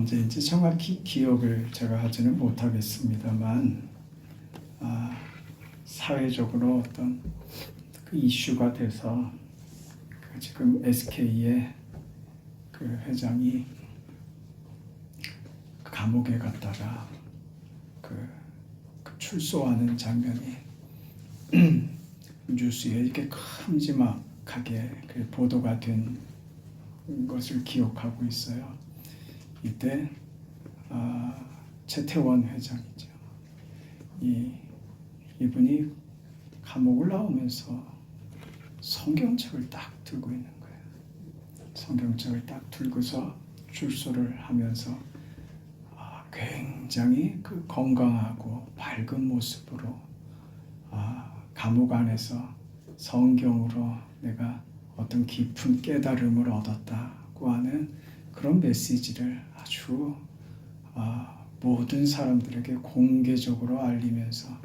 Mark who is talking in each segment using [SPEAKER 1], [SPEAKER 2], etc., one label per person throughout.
[SPEAKER 1] 언제인지 정확히 기억을 제가 하지는 못하겠습니다만 사회적으로 어떤 그 이슈가 돼서 그 지금 SK의 그 회장이 감옥에 갔다가 그 출소하는 장면이 뉴스에 이렇게 큼지막하게 그 보도가 된 것을 기억하고 있어요. 이때 최태원 회장이죠. 이분이 감옥을 나오면서 성경책을 딱 들고 있는 거예요. 성경책을 딱 들고서 출소를 하면서 굉장히 그 건강하고 밝은 모습으로 감옥 안에서 성경으로 내가 어떤 깊은 깨달음을 얻었다고 하는 그런 메시지를 아주 모든 사람들에게 공개적으로 알리면서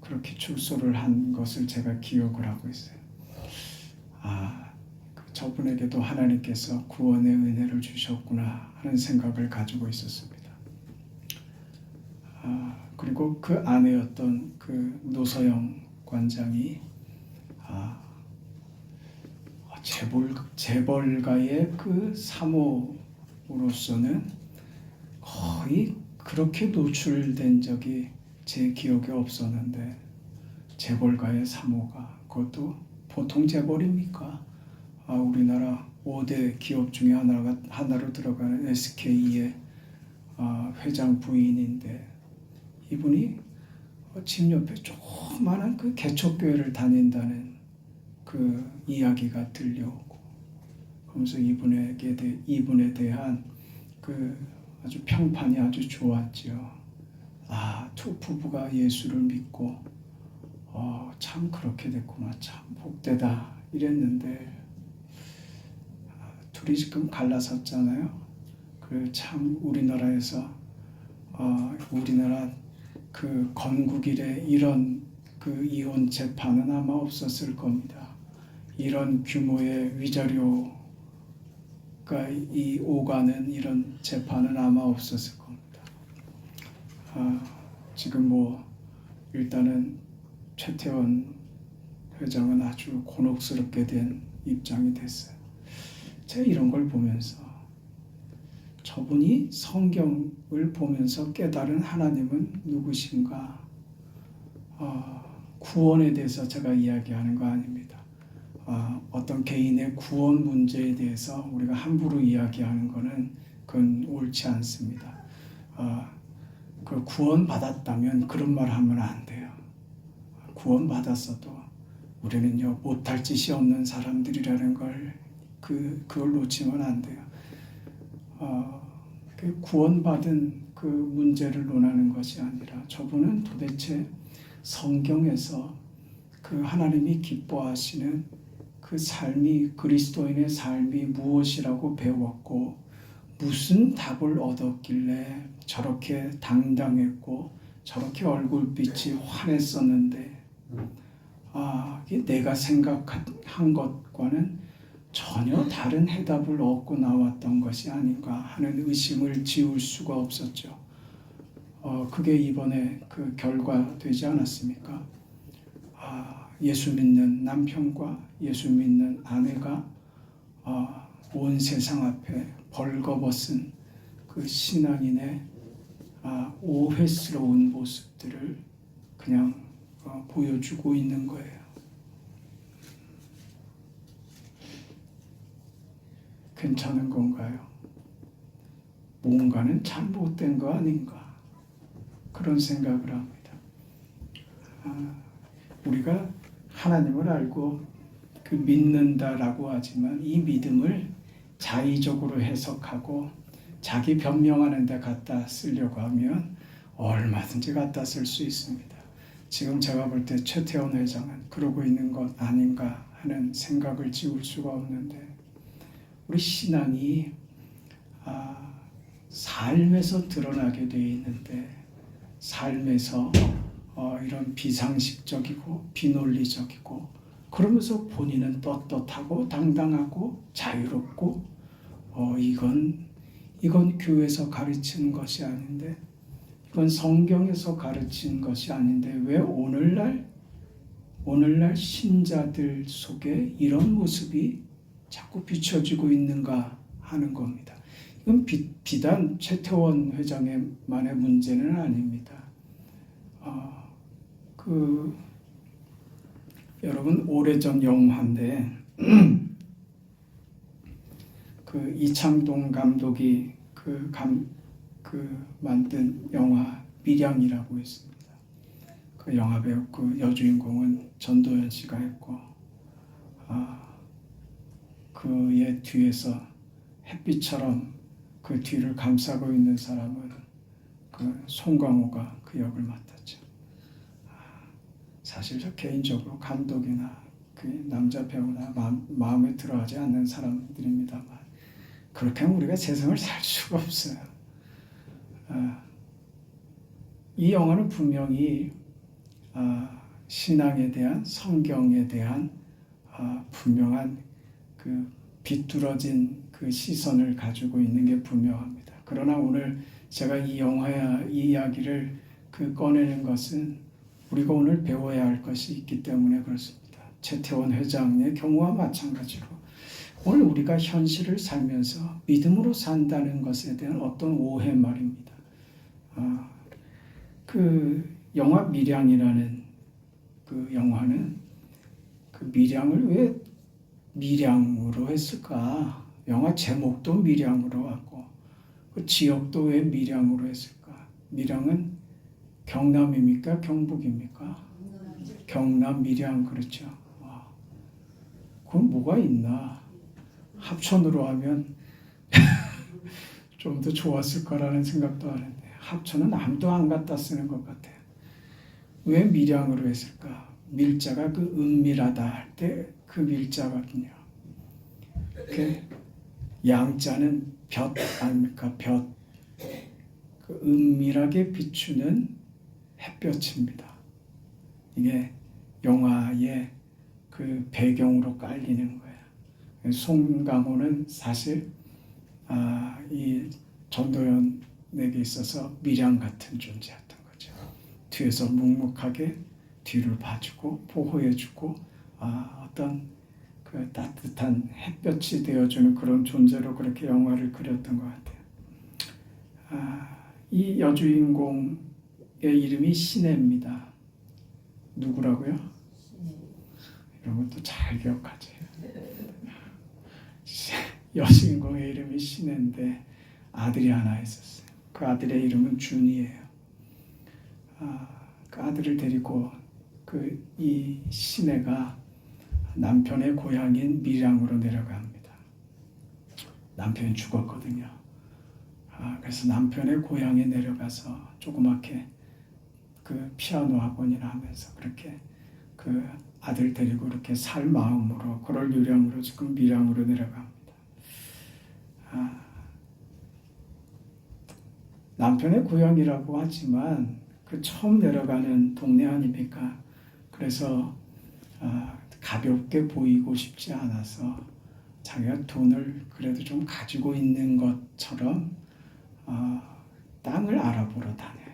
[SPEAKER 1] 그렇게 출소를 한 것을 제가 기억을 하고 있어요. 저분에게도 하나님께서 구원의 은혜를 주셨구나 하는 생각을 가지고 있었습니다. 그리고 그 아내였던 그 노서영 관장이 재벌가의 그 사모로서는 거의 그렇게 노출된 적이 제 기억에 없었는데, 재벌가의 사모가 그것도 보통 재벌입니까? 우리나라 5대 기업 중에 하나로 들어가는 SK의 회장 부인인데, 이분이 집 옆에 조그마한 그 개척교회를 다닌다는 그 이야기가 들려오고, 그러면서 이분에 대한 그 아주 평판이 아주 좋았죠. 두 부부가 예수를 믿고 참 그렇게 됐구나, 참 복되다 이랬는데 둘이 지금 갈라섰잖아요. 그 참 우리나라에서 우리나라 그 건국 이래 이런 그 이혼 재판은 아마 없었을 겁니다. 이런 규모의 위자료가 오가는 이런 재판은 아마 없었을 겁니다. 지금 일단은 최태원 회장은 아주 곤혹스럽게 된 입장이 됐어요. 제가 이런 걸 보면서 저분이 성경을 보면서 깨달은 하나님은 누구신가? 구원에 대해서 제가 이야기하는 거 아닙니다. 어떤 개인의 구원 문제에 대해서 우리가 함부로 이야기하는 것은 그건 옳지 않습니다. 그 구원 받았다면 그런 말 하면 안 돼요. 구원 받았어도 우리는요 못할 짓이 없는 사람들이라는 걸 그걸 놓치면 안 돼요. 그 구원받은 그 문제를 논하는 것이 아니라 저분은 도대체 성경에서 그 하나님이 기뻐하시는 그 삶이, 그리스도인의 삶이 무엇이라고 배웠고 무슨 답을 얻었길래 저렇게 당당했고 저렇게 얼굴빛이 환했었는데 내가 생각한 것과는 전혀 다른 해답을 얻고 나왔던 것이 아닌가 하는 의심을 지울 수가 없었죠. 그게 이번에 그 결과되지 않았습니까? 예수 믿는 남편과 예수 믿는 아내가 온 세상 앞에 벌거벗은 그 신앙인의 오해스러운 모습들을 그냥 보여주고 있는 거예요. 괜찮은 건가요? 뭔가는 잘못된 거 아닌가? 그런 생각을 합니다. 우리가 하나님을 알고 그 믿는다라고 하지만 이 믿음을 자의적으로 해석하고 자기 변명하는 데 갖다 쓰려고 하면 얼마든지 갖다 쓸 수 있습니다. 지금 제가 볼 때 최태원 회장은 그러고 있는 것 아닌가 하는 생각을 지울 수가 없는데, 우리 신앙이 삶에서 드러나게 되어 있는데 삶에서 이런 비상식적이고 비논리적이고 그러면서 본인은 떳떳하고 당당하고 자유롭고 이건 이건 교회에서 가르치는 것이 아닌데, 이건 성경에서 가르치는 것이 아닌데 왜 오늘날 신자들 속에 이런 모습이 자꾸 비춰지고 있는가 하는 겁니다. 이건 비단 최태원 회장만의 문제는 아닙니다. 여러분 오래전 영화인데 그 이창동 감독이 만든 영화 밀양이라고 있습니다. 그 영화 배우 그 여주인공은 전도연 씨가 했고, 그의 뒤에서 햇빛처럼 그 뒤를 감싸고 있는 사람은 그 송강호가 그 역을 맡았죠. 사실 저 개인적으로 감독이나 그 남자 배우나 마음에 들어하지 않는 사람들입니다만, 그렇게 하면 우리가 세상을 살 수가 없어요. 이 영화는 분명히 신앙에 대한, 성경에 대한 분명한 그 비뚤어진 그 시선을 가지고 있는 게 분명합니다. 그러나 오늘 제가 이 영화의 이 이야기를 꺼내는 것은 우리가 오늘 배워야 할 것이 있기 때문에 그렇습니다. 최태원 회장의 경우와 마찬가지로 오늘 우리가 현실을 살면서 믿음으로 산다는 것에 대한 어떤 오해 말입니다. 그 영화 밀양이라는 그 영화는 그 밀양을 왜 밀양으로 했을까? 영화 제목도 밀양으로 하고 그 지역도 왜 밀양으로 했을까? 밀양은 경남입니까? 경북입니까? 경남 밀양, 그렇죠. 그건 뭐가 있나? 합천으로 하면 좀 더 좋았을 거라는 생각도 하는데 합천은 아무도 안 갖다 쓰는 것 같아요. 왜 밀양으로 했을까? 밀자가 그 은밀하다 할 때 그 밀자거든요. 그 양자는 볕 아닙니까? 볕. 그 은밀하게 비추는 햇볕입니다. 이게 영화의 그 배경으로 깔리는 거예요. 송강호는 사실 이 전도연에게 있어서 밀양 같은 존재였던 거죠. 뒤에서 묵묵하게 뒤를 봐주고 보호해주고 어떤 그 따뜻한 햇볕이 되어주는 그런 존재로 그렇게 영화를 그렸던 것 같아요. 이 여주인공의 이름이 신혜입니다. 누구라고요? 이런 것도 잘 기억하지. 여주인공의 이름이 신혜인데 아들이 하나 있었어요. 그 아들의 이름은 준이에요. 그 아들을 데리고 이 신혜가 남편의 고향인 밀양으로 내려갑니다. 남편이 죽었거든요. 그래서 남편의 고향에 내려가서 조그맣게 그 피아노 학원이나 하면서 그렇게 그 아들 데리고 이렇게 살 마음으로 그럴 요량으로 지금 밀양으로 내려갑니다. 남편의 고향이라고 하지만 그 처음 내려가는 동네 아닙니까? 그래서 가볍게 보이고 싶지 않아서 자기가 돈을 그래도 좀 가지고 있는 것처럼 땅을 알아보러 다녀요.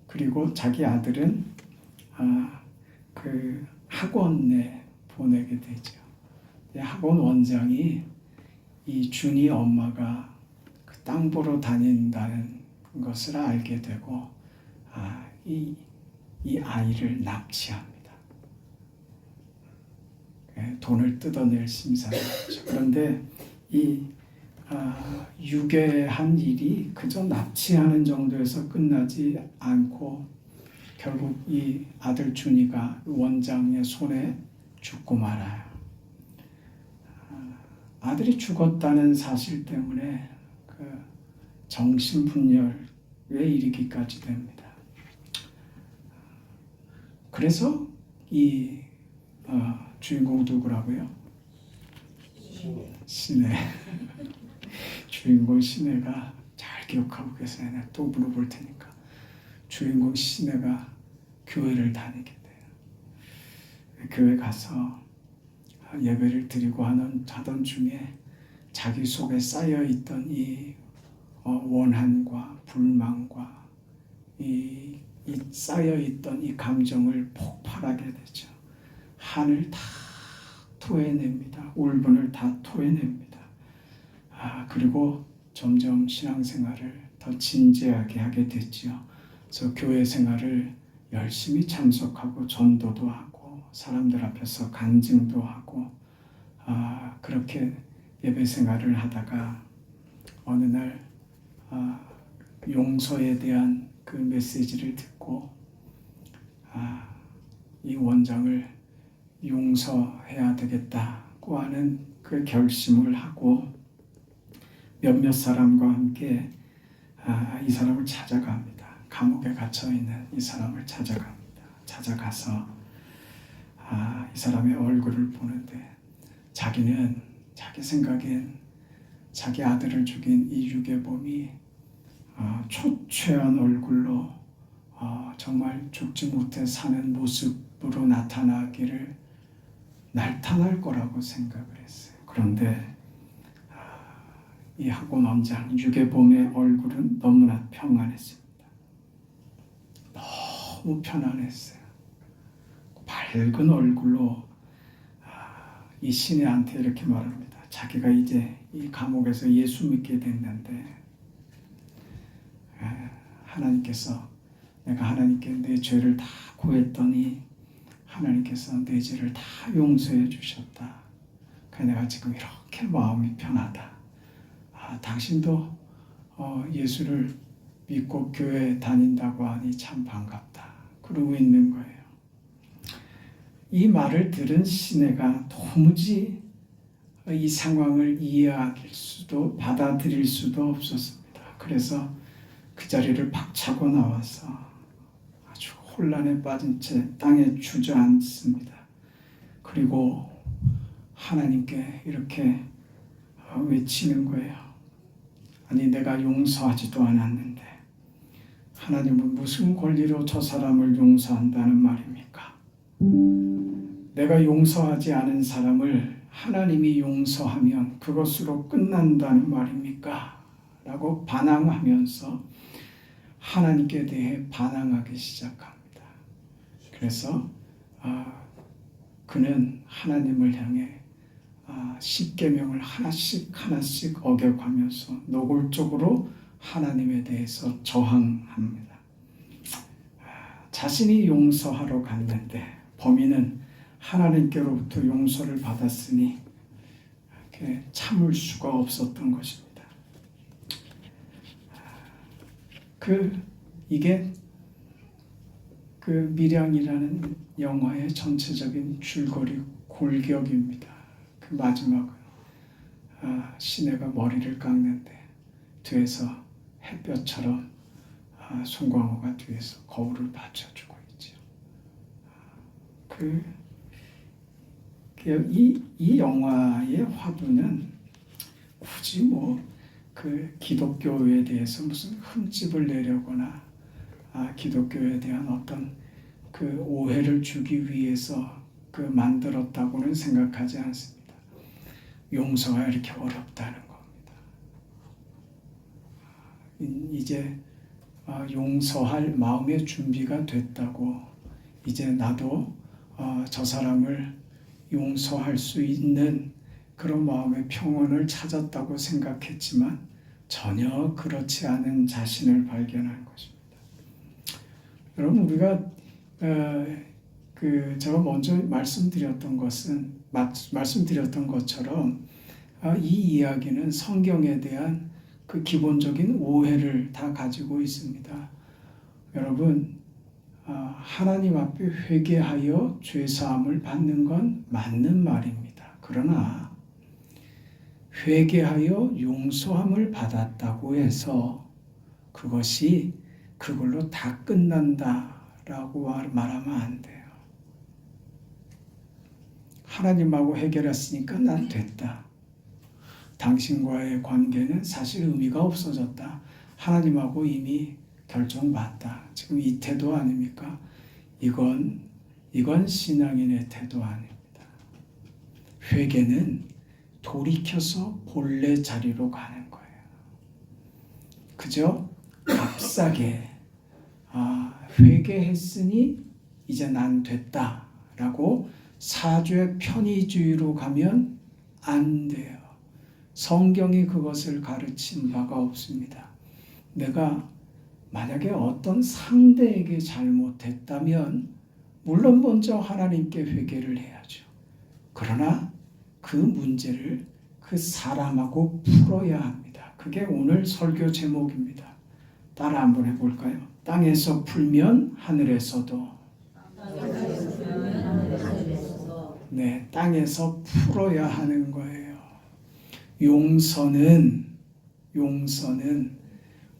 [SPEAKER 1] 그리고 자기 아들은 그 학원에 보내게 되죠. 학원 원장이 이 준이 엄마가 그 땅 보러 다닌다는 것을 알게 되고 이 아이를 납치합니다. 돈을 뜯어낼 심산이죠. 그런데 이 유괴한 일이 그저 납치하는 정도에서 끝나지 않고 결국 이 아들 준이가 원장의 손에 죽고 말아요. 아들이 죽었다는 사실 때문에 그 정신분열에 이르기까지 됩니다. 그래서 이 주인공 누구라고요? 신혜. 주인공 신혜가 잘 기억하고 계세요. 내가 또 물어볼 테니까. 주인공 신혜가 교회를 다니게 돼요. 교회 가서 예배를 드리고 하던 중에 자기 속에 쌓여 있던 이 원한과 불만과 이 쌓여 있던 이 감정을 폭발하게 되죠. 한을 다 토해냅니다. 울분을 다 토해냅니다. 그리고 점점 신앙생활을 더 진지하게 하게 됐지요. 그래서 교회 생활을 열심히 참석하고 전도도 하고 사람들 앞에서 간증도 하고 그렇게 예배 생활을 하다가 어느 날 용서에 대한 그 메시지를 듣고 이 원장을 용서해야 되겠다고 하는 그 결심을 하고 몇몇 사람과 함께 이 사람을 찾아갑니다. 감옥에 갇혀있는 이 사람을 찾아갑니다. 찾아가서 이 사람의 얼굴을 보는데 자기는 자기 생각엔 자기 아들을 죽인 이 유괴범이 초췌한 얼굴로 정말 죽지 못해 사는 모습으로 나타나기를 나타날 거라고 생각을 했어요. 그런데 이 학원 원장 유괴범의 얼굴은 너무나 평안했습니다. 너무 편안했어요. 밝은 얼굴로 이 시내한테 이렇게 말합니다. 자기가 이제 이 감옥에서 예수 믿게 됐는데 하나님께서 내가 하나님께 내 죄를 다 고했더니 하나님께서 내 죄를 다 용서해 주셨다. 그래서 내가 지금 이렇게 마음이 편하다. 당신도 예수를 믿고 교회 다닌다고 하니 참 반갑다. 그러고 있는 거예요. 이 말을 들은 시내가 도무지 이 상황을 이해할 수도 받아들일 수도 없었습니다. 그래서 그 자리를 박차고 나와서 아주 혼란에 빠진 채 땅에 주저앉습니다. 그리고 하나님께 이렇게 외치는 거예요. 아니 내가 용서하지도 않았는데 하나님은 무슨 권리로 저 사람을 용서한다는 말입니까? 내가 용서하지 않은 사람을 하나님이 용서하면 그것으로 끝난다는 말입니까? 라고 반항하면서 하나님께 대해 반항하기 시작합니다. 그래서 그는 하나님을 향해 십계명을 하나씩 어겨가면서 노골적으로 하나님에 대해서 저항합니다. 자신이 용서하러 갔는데 범인은 하나님께로부터 용서를 받았으니 참을 수가 없었던 것입니다. 이게 그 밀양이라는 영화의 전체적인 줄거리 골격입니다. 그 마지막은 시내가 머리를 깎는데 뒤에서 햇볕처럼 송광호가 뒤에서 거울을 받쳐주고 있죠. 이 영화의 화두는 굳이 그 기독교에 대해서 무슨 흠집을 내려거나 기독교에 대한 어떤 그 오해를 주기 위해서 만들었다고는 생각하지 않습니다. 용서가 이렇게 어렵다는 겁니다. 이제 용서할 마음의 준비가 됐다고 이제 나도 저 사람을 용서할 수 있는 그런 마음의 평온을 찾았다고 생각했지만 전혀 그렇지 않은 자신을 발견한 것입니다. 여러분 우리가 제가 먼저 말씀드렸던 것처럼 이 이야기는 성경에 대한 그 기본적인 오해를 다 가지고 있습니다. 여러분 하나님 앞에 회개하여 죄사함을 받는 건 맞는 말입니다. 그러나 회개하여 용서함을 받았다고 해서 그것이 그걸로 다 끝난다라고 말하면 안 돼요. 하나님하고 해결했으니까 난 됐다. 당신과의 관계는 사실 의미가 없어졌다. 하나님하고 이미 결정받다. 지금 이 태도 아닙니까? 이건 신앙인의 태도 아닙니다. 회개는 돌이켜서 본래 자리로 가는 거예요. 그저 값싸게 회개했으니 이제 난 됐다라고 사죄 편의주의로 가면 안 돼요. 성경이 그것을 가르친 바가 없습니다. 내가 만약에 어떤 상대에게 잘못했다면 물론 먼저 하나님께 회개를 해야죠. 그러나 그 문제를 그 사람하고 풀어야 합니다. 그게 오늘 설교 제목입니다. 따라 한번 해볼까요? 땅에서 풀면 하늘에서도. 네, 땅에서 풀어야 하는 거예요. 용서는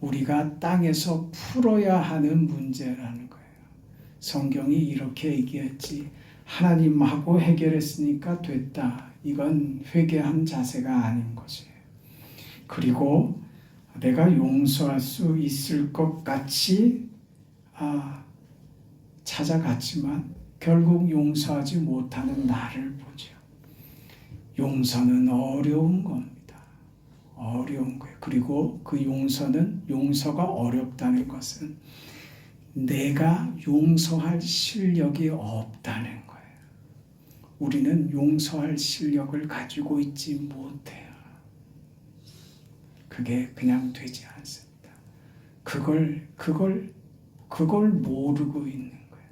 [SPEAKER 1] 우리가 땅에서 풀어야 하는 문제라는 거예요. 성경이 이렇게 얘기했지. 하나님하고 해결했으니까 됐다. 이건 회개한 자세가 아닌 거지. 그리고 내가 용서할 수 있을 것 같이 찾아갔지만 결국 용서하지 못하는 나를 보죠. 용서는 어려운 겁니다. 어려운 거예요. 그리고 그 용서가 어렵다는 것은 내가 용서할 실력이 없다는 거예요. 우리는 용서할 실력을 가지고 있지 못해요. 그게 그냥 되지 않습니다. 그걸 모르고 있는 거예요.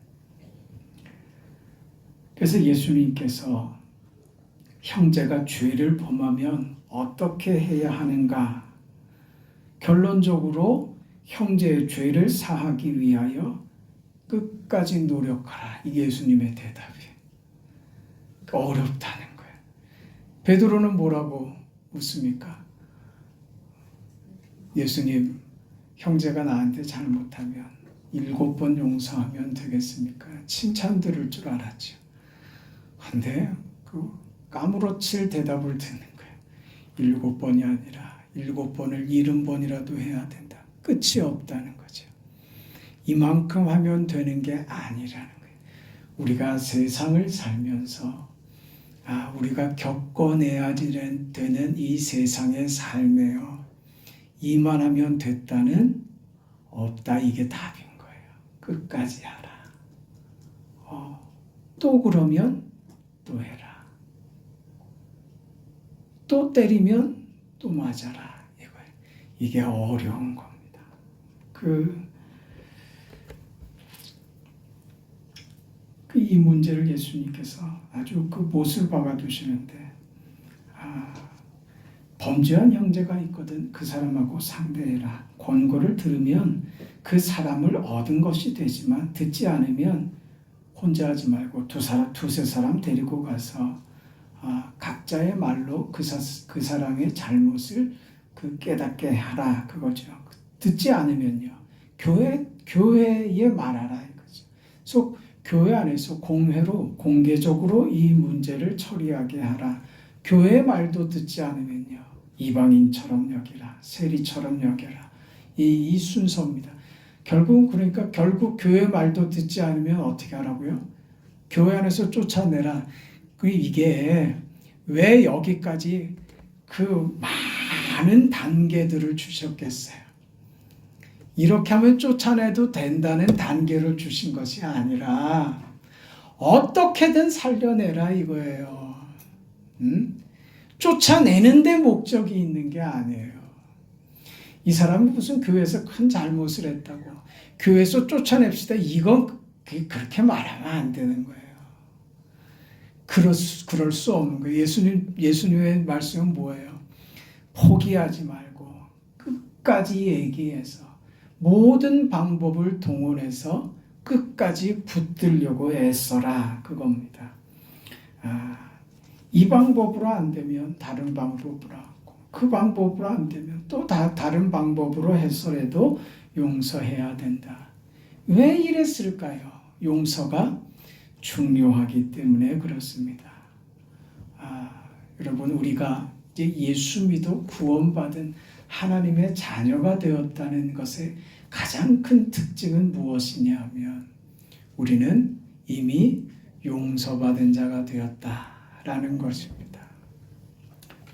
[SPEAKER 1] 그래서 예수님께서 형제가 죄를 범하면 어떻게 해야 하는가? 결론적으로 형제의 죄를 사하기 위하여 끝까지 노력하라. 이게 예수님의 대답이에요. 어렵다는 거예요. 베드로는 뭐라고 묻습니까? 예수님, 형제가 나한테 잘못하면 7번 용서하면 되겠습니까? 칭찬 들을 줄 알았죠. 근데 까무러칠 대답을 듣는 거예요. 7번이 아니라 7번을 70번이라도 해야 된다. 끝이 없다는 거죠. 이만큼 하면 되는 게 아니라는 거예요. 우리가 세상을 살면서 우리가 겪어내야 되는 이 세상의 삶에요. 이만하면 됐다는 없다. 이게 답인 거예요. 끝까지 하라. 또 그러면 또 해라. 또 때리면 또 맞아라. 이게 어려운 겁니다. 이 문제를 예수님께서 아주 못을 박아 두시는데 범죄한 형제가 있거든. 그 사람하고 상대해라. 권고를 들으면 그 사람을 얻은 것이 되지만 듣지 않으면 혼자 하지 말고 두세 사람 데리고 가서 각자의 말로 그 사람의 잘못을 깨닫게 하라. 그거죠. 듣지 않으면요. 교회에 말하라. 이거죠. 그래서 교회 안에서 공개적으로 이 문제를 처리하게 하라. 교회의 말도 듣지 않으면요. 이방인처럼 여기라. 세리처럼 여겨라. 이 순서입니다. 결국 교회 말도 듣지 않으면 어떻게 하라고요? 교회 안에서 쫓아내라. 이게 왜 여기까지 많은 단계들을 주셨겠어요? 이렇게 하면 쫓아내도 된다는 단계를 주신 것이 아니라 어떻게든 살려내라 이거예요. 쫓아내는 데 목적이 있는 게 아니에요. 이 사람이 무슨 교회에서 큰 잘못을 했다고 교회에서 쫓아냅시다. 이건 그렇게 말하면 안 되는 거예요. 그럴 수 없는 거예요. 예수님의 말씀은 뭐예요? 포기하지 말고 끝까지 얘기해서 모든 방법을 동원해서 끝까지 붙들려고 애써라. 그겁니다. 이 방법으로 안 되면 다른 방법으로 하고 그 방법으로 안 되면 또 다른 방법으로 해서라도 용서해야 된다. 왜 이랬을까요? 용서가 중요하기 때문에 그렇습니다. 여러분 우리가 이제 예수 믿어 구원받은 하나님의 자녀가 되었다는 것의 가장 큰 특징은 무엇이냐 하면 우리는 이미 용서받은 자가 되었다라는 것입니다.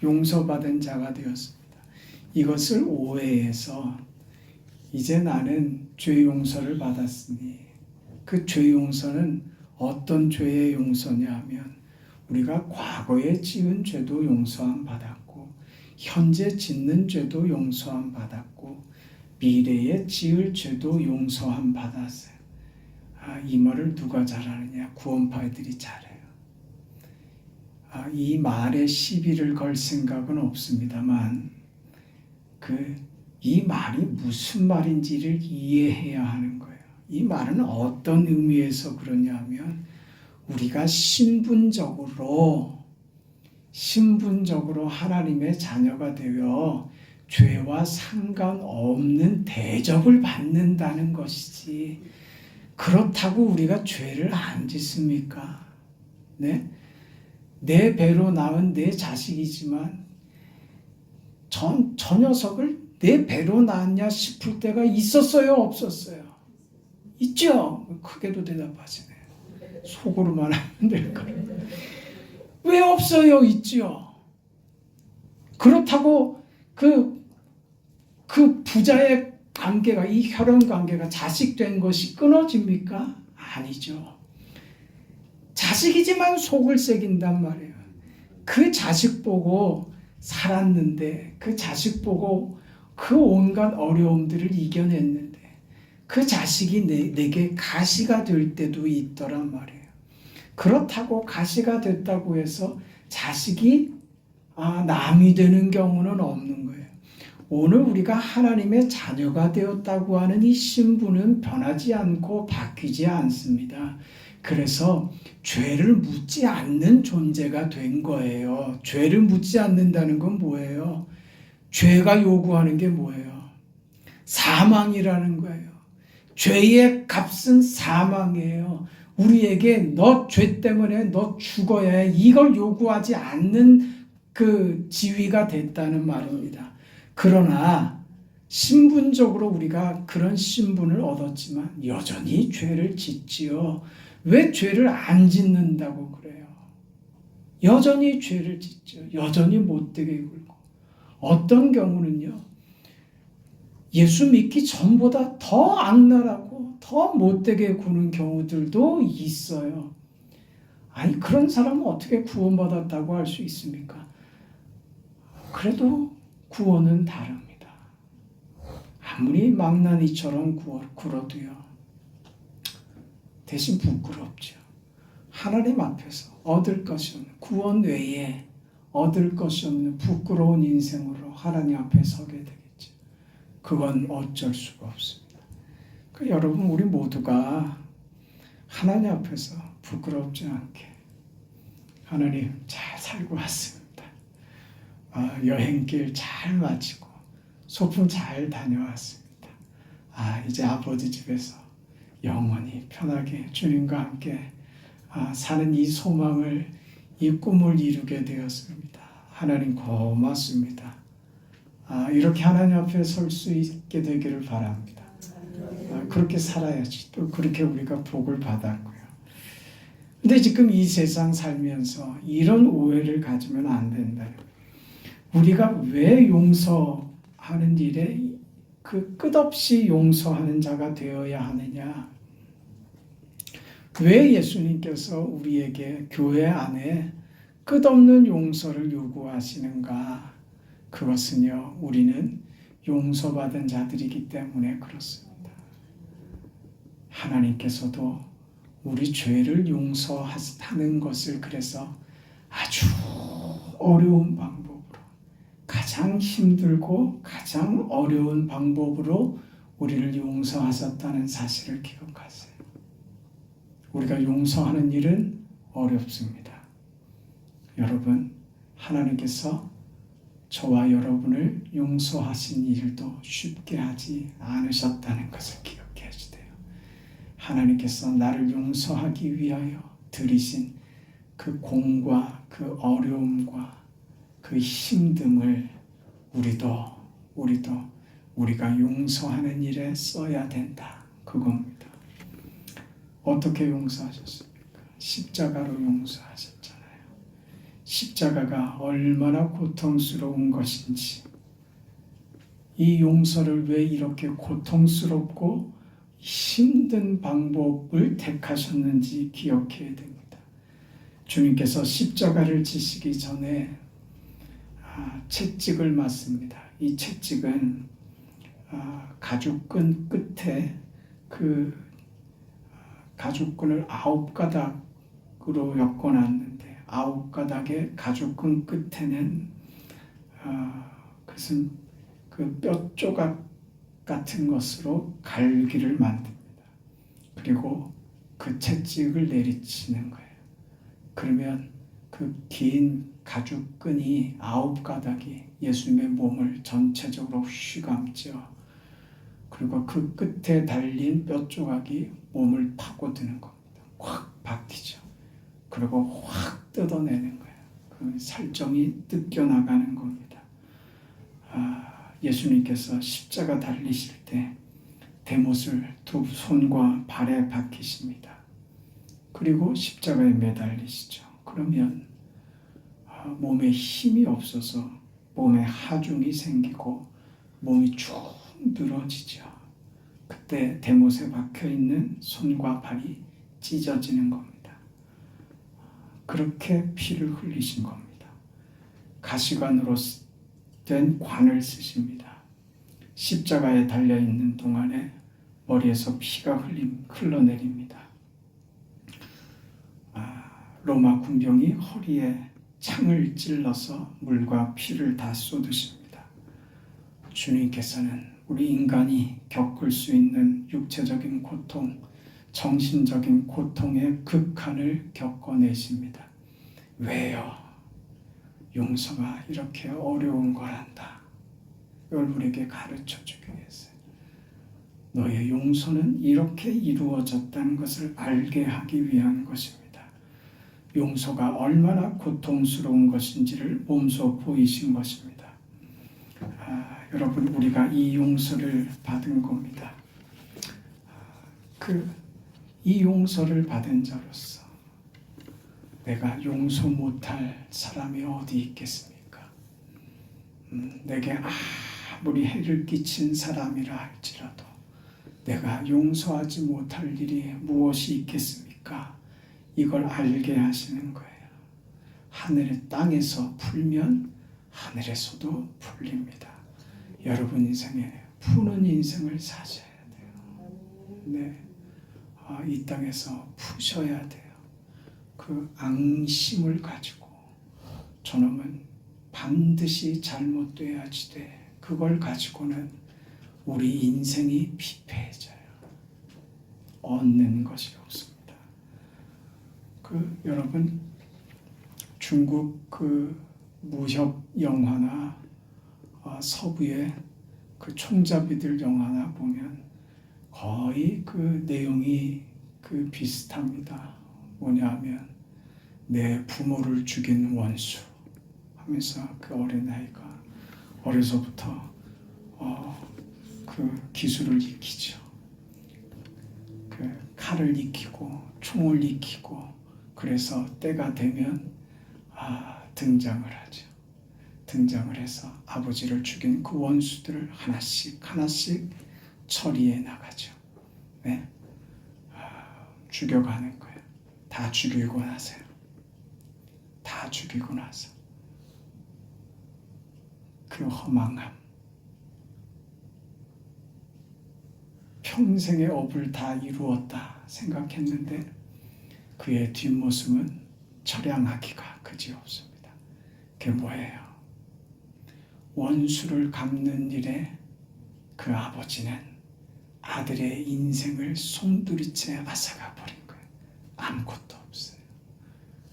[SPEAKER 1] 용서받은 자가 되었습니다. 이것을 오해해서 이제 나는 죄 용서를 받았으니, 그 죄 용서는 어떤 죄의 용서냐 하면 우리가 과거에 지은 죄도 용서함 받았고 현재 짓는 죄도 용서함 받았고 미래에 지을 죄도 용서함 받았어요. 이 말을 누가 잘하느냐? 구원파이들이 잘해요. 이 말에 시비를 걸 생각은 없습니다만 이 말이 무슨 말인지를 이해해야 하는 거예요. 이 말은 어떤 의미에서 그러냐 하면 우리가 신분적으로 하나님의 자녀가 되어 죄와 상관없는 대접을 받는다는 것이지, 그렇다고 우리가 죄를 안 짓습니까? 네? 내 배로 낳은 내 자식이지만 저 녀석을 내 배로 낳았냐 싶을 때가 있었어요, 없었어요? 있죠? 크게도 대답하시네. 속으로만 하면 될 거예요. 왜 없어요? 있죠. 그렇다고 그 부자의 관계가, 이 혈연 관계가 자식된 것이 끊어집니까? 아니죠. 자식이지만 속을 새긴단 말이에요. 그 자식 보고 살았는데, 그 자식 보고 그 온갖 어려움들을 이겨냈는데 그 자식이 내게 가시가 될 때도 있더란 말이에요. 그렇다고 가시가 됐다고 해서 자식이 남이 되는 경우는 없는 거예요. 오늘 우리가 하나님의 자녀가 되었다고 하는 이 신분은 변하지 않고 바뀌지 않습니다. 그래서 죄를 묻지 않는 존재가 된 거예요. 죄를 묻지 않는다는 건 뭐예요? 죄가 요구하는 게 뭐예요? 사망이라는 거예요. 죄의 값은 사망이에요. 우리에게 너 죄 때문에 너 죽어야 해, 이걸 요구하지 않는 그 지위가 됐다는 말입니다. 그러나 신분적으로 우리가 그런 신분을 얻었지만 여전히 죄를 짓지요. 왜 죄를 안 짓는다고 그래요? 여전히 죄를 짓죠. 여전히 못되게 굴고. 어떤 경우는요, 예수 믿기 전보다 더 악랄하고 더 못되게 구는 경우들도 있어요. 아니, 그런 사람은 어떻게 구원받았다고 할 수 있습니까? 그래도 구원은 다릅니다. 아무리 망나니처럼 굴어도요, 대신 부끄럽죠. 하나님 앞에서 얻을 것이 없는, 구원 외에 얻을 것이 없는 부끄러운 인생으로 하나님 앞에 서게 되겠죠. 그건 어쩔 수가 없습니다. 여러분, 우리 모두가 하나님 앞에서 부끄럽지 않게, 하나님 잘 살고 왔습니다. 여행길 잘 마치고 소풍 잘 다녀왔습니다. 이제 아버지 집에서 영원히 편하게 주님과 함께 사는 이 소망을, 이 꿈을 이루게 되었습니다. 하나님 고맙습니다. 이렇게 하나님 앞에 설 수 있게 되기를 바랍니다. 그렇게 살아야지 또 그렇게 우리가 복을 받았고요. 근데 지금 이 세상 살면서 이런 오해를 가지면 안 된다. 우리가 왜 용서하는 일에 끝없이 용서하는 자가 되어야 하느냐? 왜 예수님께서 우리에게 교회 안에 끝없는 용서를 요구하시는가? 그것은요, 우리는 용서받은 자들이기 때문에 그렇습니다. 하나님께서도 우리 죄를 용서하는 것을 그래서 아주 어려운 방법으로, 가장 힘들고 가장 어려운 방법으로 우리를 용서하셨다는 사실을 기억하세요. 우리가 용서하는 일은 어렵습니다. 여러분, 하나님께서 저와 여러분을 용서하신 일도 쉽게 하지 않으셨다는 것을 기억해 주세요. 하나님께서 나를 용서하기 위하여 들이신 그 공과 그 어려움과 그 힘듦을 우리가 용서하는 일에 써야 된다. 그겁니다. 어떻게 용서하셨습니까? 십자가로 용서하셨잖아요. 십자가가 얼마나 고통스러운 것인지, 이 용서를 왜 이렇게 고통스럽고 힘든 방법을 택하셨는지 기억해야 됩니다. 주님께서 십자가를 지시기 전에 채찍을 맞습니다. 이 채찍은 가죽끈 끝에 그 가죽끈을 9가닥으로 엮어놨는데 9가닥의 가죽끈 끝에는 그것은 그 뼈 조각 같은 것으로 갈기를 만듭니다. 그리고 그 채찍을 내리치는 거예요. 그러면 그 긴 가죽끈이 9가닥이 예수님의 몸을 전체적으로 휘감죠. 그리고 그 끝에 달린 뼈 조각이 몸을 파고드는 겁니다. 확 박히죠. 그리고 확 뜯어내는 거예요. 그 살점이 뜯겨나가는 겁니다. 예수님께서 십자가 달리실 때 대못을 두 손과 발에 박히십니다. 그리고 십자가에 매달리시죠. 그러면 몸에 힘이 없어서 몸에 하중이 생기고 몸이 쭉 늘어지죠. 그때 대못에 박혀있는 손과 발이 찢어지는 겁니다. 그렇게 피를 흘리신 겁니다. 가시관으로 된 관을 쓰십니다. 십자가에 달려있는 동안에 머리에서 피가 흘러내립니다. 로마 군병이 허리에 창을 찔러서 물과 피를 다 쏟으십니다. 주님께서는 우리 인간이 겪을 수 있는 육체적인 고통, 정신적인 고통의 극한을 겪어내십니다. 왜요? 용서가 이렇게 어려운 거란다. 이걸 우리에게 가르쳐 주기 위해서. 너의 용서는 이렇게 이루어졌다는 것을 알게 하기 위한 것입니다. 용서가 얼마나 고통스러운 것인지를 몸소 보이신 것입니다. 여러분, 우리가 이 용서를 받은 겁니다. 이 용서를 받은 자로서 내가 용서 못할 사람이 어디 있겠습니까? 내게 아무리 해를 끼친 사람이라 할지라도 내가 용서하지 못할 일이 무엇이 있겠습니까? 이걸 알게 하시는 거예요. 하늘의 땅에서 풀면 하늘에서도 풀립니다. 여러분 인생에 푸는 인생을 사셔야 돼요. 네, 이 땅에서 푸셔야 돼요. 그 앙심을 가지고 저놈은 반드시 잘못돼야지 돼. 그걸 가지고는 우리 인생이 피폐해져요. 얻는 것이 없습니다. 여러분, 중국 무협 영화나 서부의 총잡이들 영화나 보면 거의 내용이 비슷합니다. 뭐냐면 내 부모를 죽인 원수 하면서 어린아이가 어려서부터 기술을 익히죠. 칼을 익히고 총을 익히고 그래서 때가 되면 등장을 하죠. 등장을 해서 아버지를 죽인 그 원수들을 하나씩 처리해 나가죠. 네? 죽여가는 거예요. 다 죽이고 나서요. 다 죽이고 나서 그 허망함, 평생의 업을 다 이루었다 생각했는데 그의 뒷모습은 처량하기가 그지없습니다. 그게 뭐예요? 원수를 갚는 일에 그 아버지는 아들의 인생을 송두리째 앗아가 버린 거예요. 아무것도 없어요.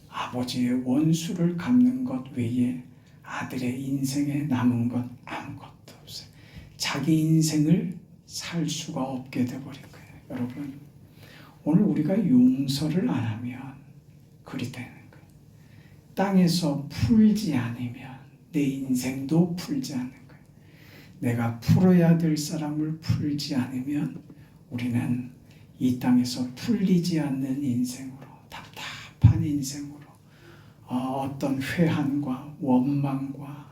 [SPEAKER 1] 아버지의 원수를 갚는 것 외에 아들의 인생에 남은 것 아무것도 없어요. 자기 인생을 살 수가 없게 돼버린 거예요. 여러분, 오늘 우리가 용서를 안 하면 그리 되는 거예요. 땅에서 풀지 않으면 내 인생도 풀지 않는 거예요. 내가 풀어야 될 사람을 풀지 않으면 우리는 이 땅에서 풀리지 않는 인생으로, 답답한 인생으로 어떤 회한과 원망과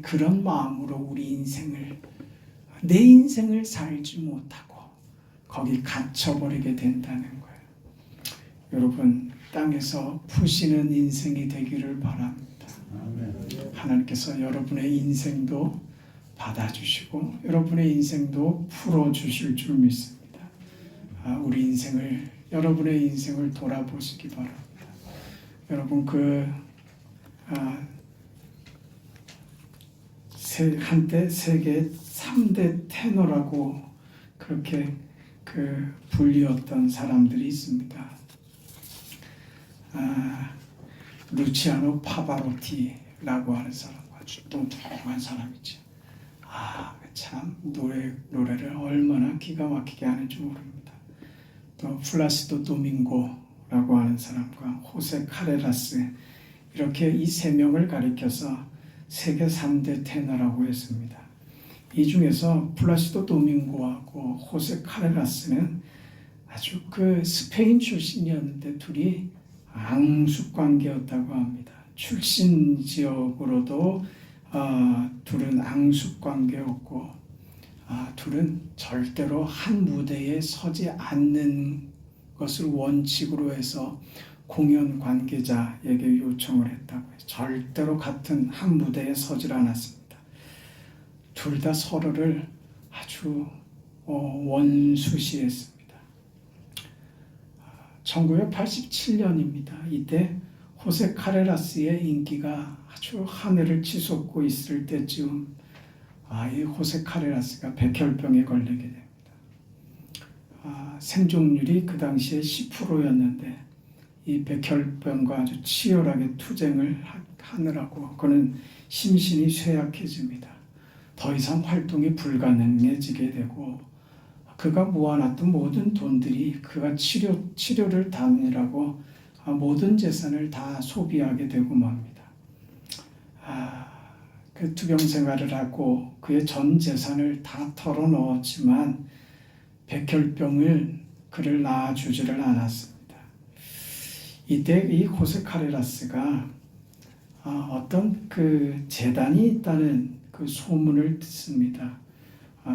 [SPEAKER 1] 그런 마음으로 우리 내 인생을 살지 못하고 거기 갇혀버리게 된다는 거예요. 여러분, 땅에서 푸시는 인생이 되기를 바랍니다. 하나님께서 여러분의 인생도 받아주시고 여러분의 인생도 풀어주실 줄 믿습니다. 여러분의 인생을 돌아보시기 바랍니다. 여러분, 한때 세계 3대 테너라고 그렇게 불리웠던 사람들이 있습니다. 루치아노 파바로티라고 하는 사람, 아주 뚱뚱한 사람이죠. 참 노래를 얼마나 기가 막히게 하는지 모릅니다. 또 플라시도 도밍고라고 하는 사람과 호세 카레라스, 이렇게 이 세 명을 가리켜서 세계 3대 테너라고 했습니다. 이 중에서 플라시도 도밍고하고 호세 카레라스는 아주 스페인 출신이었는데 둘이 앙숙관계였다고 합니다. 출신 지역으로도 둘은 앙숙관계였고 둘은 절대로 한 무대에 서지 않는 것을 원칙으로 해서 공연 관계자에게 요청을 했다고 해요. 절대로 같은 한 무대에 서질 않았습니다. 둘 다 서로를 아주 원수시했습니다. 1987년입니다. 이때 호세 카레라스의 인기가 아주 하늘을 치솟고 있을 때쯤 이 호세 카레라스가 백혈병에 걸리게 됩니다. 생존율이 그 당시에 10%였는데 이 백혈병과 아주 치열하게 투쟁을 하느라고 그는 심신이 쇠약해집니다. 더 이상 활동이 불가능해지게 되고 그가 모아놨던 모든 돈들이 그가 치료를 다니라고 모든 재산을 다 소비하게 되고 맙니다. 그 투병 생활을 하고 그의 전 재산을 다 털어넣었지만 백혈병을 그를 낳아주지를 않았습니다. 이때 이 호세 카레라스가 어떤 재단이 있다는 소문을 듣습니다.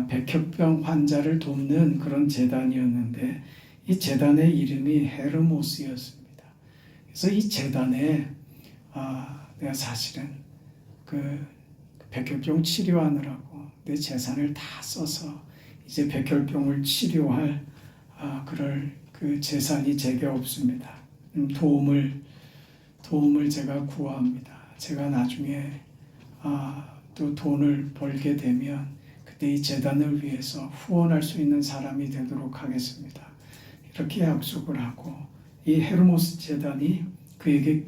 [SPEAKER 1] 백혈병 환자를 돕는 그런 재단이었는데 이 재단의 이름이 헤르모스였습니다. 그래서 이 재단에 내가 사실은 백혈병 치료하느라고 내 재산을 다 써서 이제 백혈병을 치료할 그럴 재산이 제게 없습니다. 도움을 제가 구합니다. 제가 나중에 또 돈을 벌게 되면 그때 이 재단을 위해서 후원할 수 있는 사람이 되도록 하겠습니다. 이렇게 약속을 하고 이 헤르모스 재단이 그에게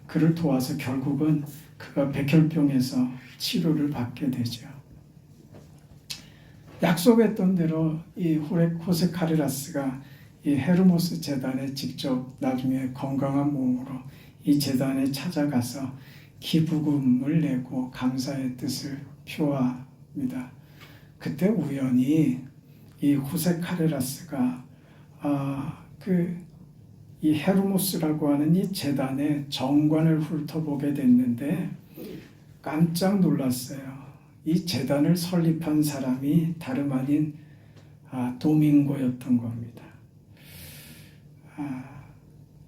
[SPEAKER 1] 그를 도와서 결국은 그가 백혈병에서 치료를 받게 되죠. 약속했던 대로 이 호세 카레라스가 이 헤르모스 재단에 직접 나중에 건강한 몸으로 이 재단에 찾아가서 기부금을 내고 감사의 뜻을 표합니다. 그때 우연히 이 호세 카레라스가 이 헤르모스라고 하는 이 재단의 정관을 훑어보게 됐는데 깜짝 놀랐어요. 이 재단을 설립한 사람이 다름 아닌 도밍고였던 겁니다.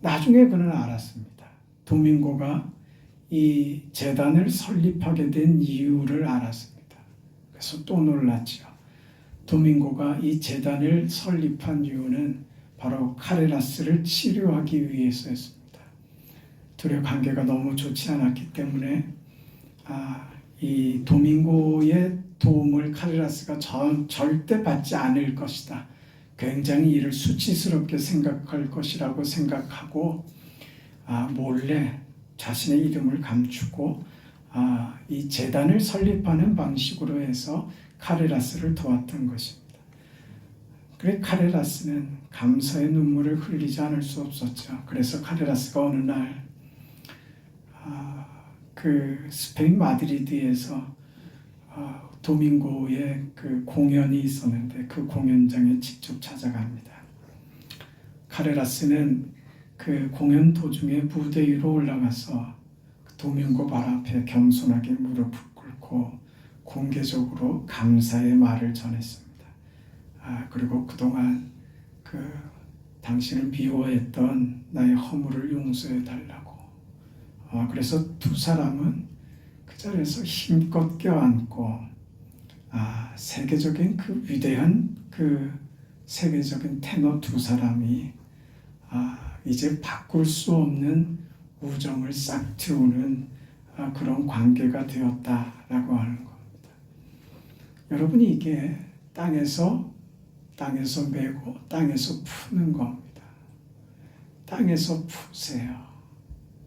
[SPEAKER 1] 나중에 그는 알았습니다. 도밍고가 이 재단을 설립하게 된 이유를 알았습니다. 그래서 또 놀랐죠. 도밍고가 이 재단을 설립한 이유는 바로 카레라스를 치료하기 위해서였습니다. 둘의 관계가 너무 좋지 않았기 때문에 이 도밍고의 도움을 카레라스가 절대 받지 않을 것이다. 굉장히 이를 수치스럽게 생각할 것이라고 생각하고 몰래 자신의 이름을 감추고 이 재단을 설립하는 방식으로 해서 카레라스를 도왔던 것입니다. 그래 카레라스는 감사의 눈물을 흘리지 않을 수 없었죠. 그래서 카레라스가 어느 날 스페인 마드리드에서 도밍고의 공연이 있었는데 그 공연장에 직접 찾아갑니다. 카레라스는 그 공연 도중에 무대 위로 올라가서 도민고 발 앞에 겸손하게 무릎을 꿇고 공개적으로 감사의 말을 전했습니다. 그리고 그동안 당신을 미워했던 나의 허물을 용서해 달라고. 그래서 두 사람은 그 자리에서 힘껏 껴안고 세계적인 그 위대한 그 세계적인 테너 두 사람이 이제 바꿀 수 없는 우정을 싹 틔우는 그런 관계가 되었다라고 하는 겁니다. 여러분이 이게 땅에서 메고 땅에서 푸는 겁니다. 땅에서 푸세요.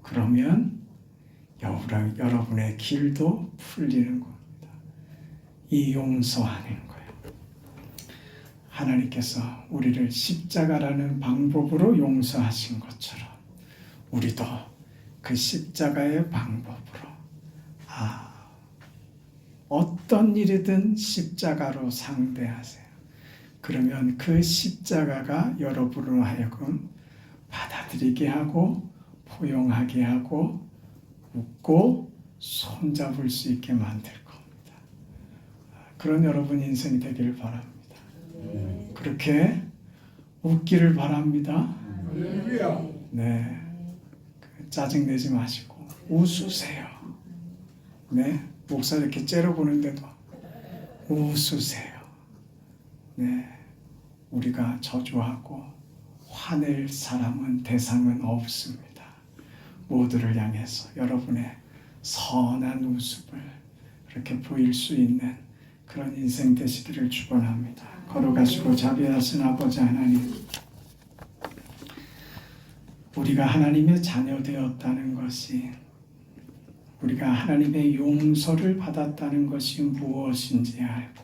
[SPEAKER 1] 그러면 여러분의 길도 풀리는 겁니다. 이 용서하는 거예요. 하나님께서 우리를 십자가라는 방법으로 용서하신 것처럼 우리도 그 십자가의 방법으로 어떤 일이든 십자가로 상대하세요. 그러면 그 십자가가 여러분으로 하여금 받아들이게 하고 포용하게 하고 웃고 손잡을 수 있게 만들 겁니다. 그런 여러분 인생이 되기를 바랍니다. 그렇게 웃기를 바랍니다. 네, 짜증내지 마시고 웃으세요. 네, 목사 이렇게 째려보는데도 웃으세요. 네, 우리가 저주하고 화낼 대상은 없습니다. 모두를 향해서 여러분의 선한 웃음을 이렇게 보일 수 있는 그런 인생 되시기를 축원합니다. 걸어가시고 자비하신 아버지 하나님, 우리가 하나님의 자녀 되었다는 것이, 우리가 하나님의 용서를 받았다는 것이 무엇인지 알고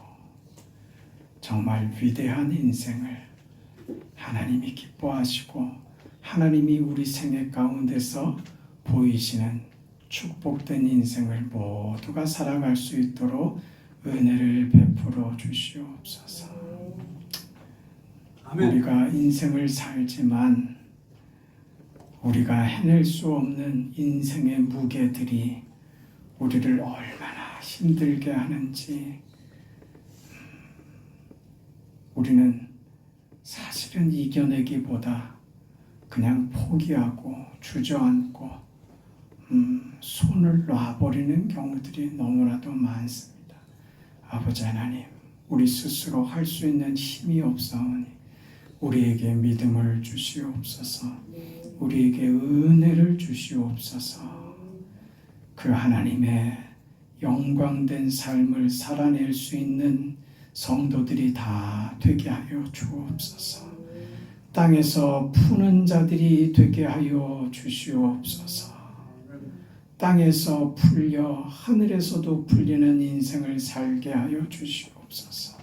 [SPEAKER 1] 정말 위대한 인생을 하나님이 기뻐하시고 하나님이 우리 생애 가운데서 보이시는 축복된 인생을 모두가 살아갈 수 있도록 은혜를 베풀어 주시옵소서. 아멘. 우리가 인생을 살지만 우리가 해낼 수 없는 인생의 무게들이 우리를 얼마나 힘들게 하는지 우리는 사실은 이겨내기보다 그냥 포기하고 주저앉고 손을 놔버리는 경우들이 너무나도 많습니다. 아버지 하나님, 우리 스스로 할 수 있는 힘이 없사오니 우리에게 믿음을 주시옵소서. 우리에게 은혜를 주시옵소서. 그 하나님의 영광된 삶을 살아낼 수 있는 성도들이 다 되게 하여 주옵소서. 땅에서 푸는 자들이 되게 하여 주시옵소서. 땅에서 풀려 하늘에서도 풀리는 인생을 살게 하여 주시옵소서.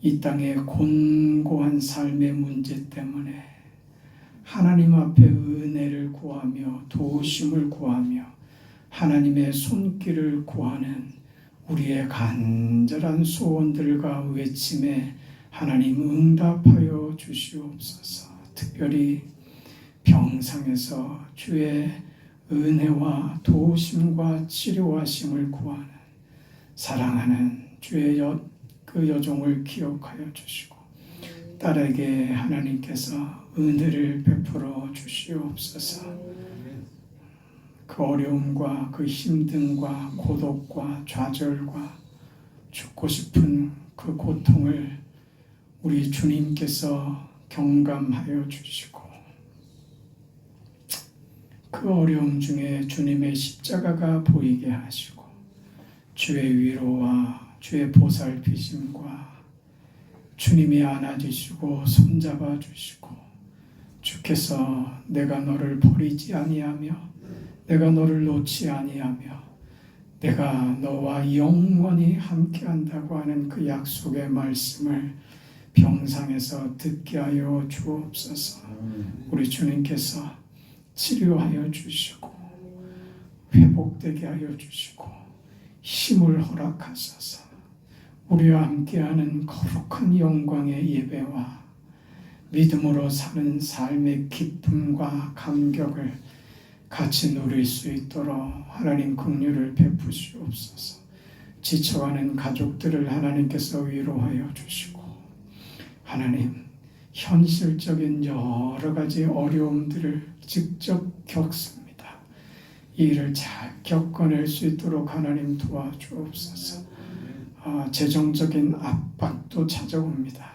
[SPEAKER 1] 이 땅의 곤고한 삶의 문제 때문에 하나님 앞에 은혜를 구하며 도우심을 구하며 하나님의 손길을 구하는 우리의 간절한 소원들과 외침에 하나님 응답하여 주시옵소서. 특별히 병상에서 주의 은혜와 도우심과 치료하심을 구하는 사랑하는 주의 그 여종을 기억하여 주시고 딸에게 하나님께서 은혜를 베풀어 주시옵소서. 그 어려움과 그 힘듦과 고독과 좌절과 죽고 싶은 그 고통을 우리 주님께서 경감하여 주시고 그 어려움 중에 주님의 십자가가 보이게 하시고 주의 위로와 주의 보살피심과 주님이 안아주시고 손잡아 주시고 주께서 내가 너를 버리지 아니하며 내가 너를 놓지 아니하며 내가 너와 영원히 함께한다고 하는 그 약속의 말씀을 병상에서 듣게 하여 주옵소서. 우리 주님께서 치료하여 주시고 회복되게 하여 주시고 힘을 허락하소서. 우리와 함께하는 거룩한 영광의 예배와 믿음으로 사는 삶의 기쁨과 감격을 같이 누릴 수 있도록 하나님 긍휼을 베푸시옵소서. 지쳐가는 가족들을 하나님께서 위로하여 주시고, 하나님 현실적인 여러 가지 어려움들을 직접 겪습니다. 이 일을 잘 겪어낼 수 있도록 하나님 도와주옵소서. 재정적인 압박도 찾아옵니다.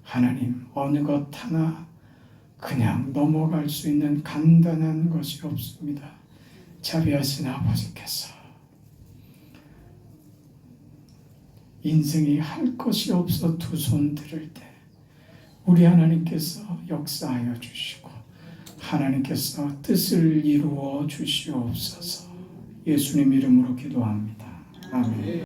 [SPEAKER 1] 하나님 어느 것 하나 그냥 넘어갈 수 있는 간단한 것이 없습니다. 자비하신 아버지께서 인생이 할 것이 없어 두 손 들을 때 우리 하나님께서 역사하여 주시고 하나님께서 뜻을 이루어 주시옵소서. 예수님 이름으로 기도합니다. 아멘.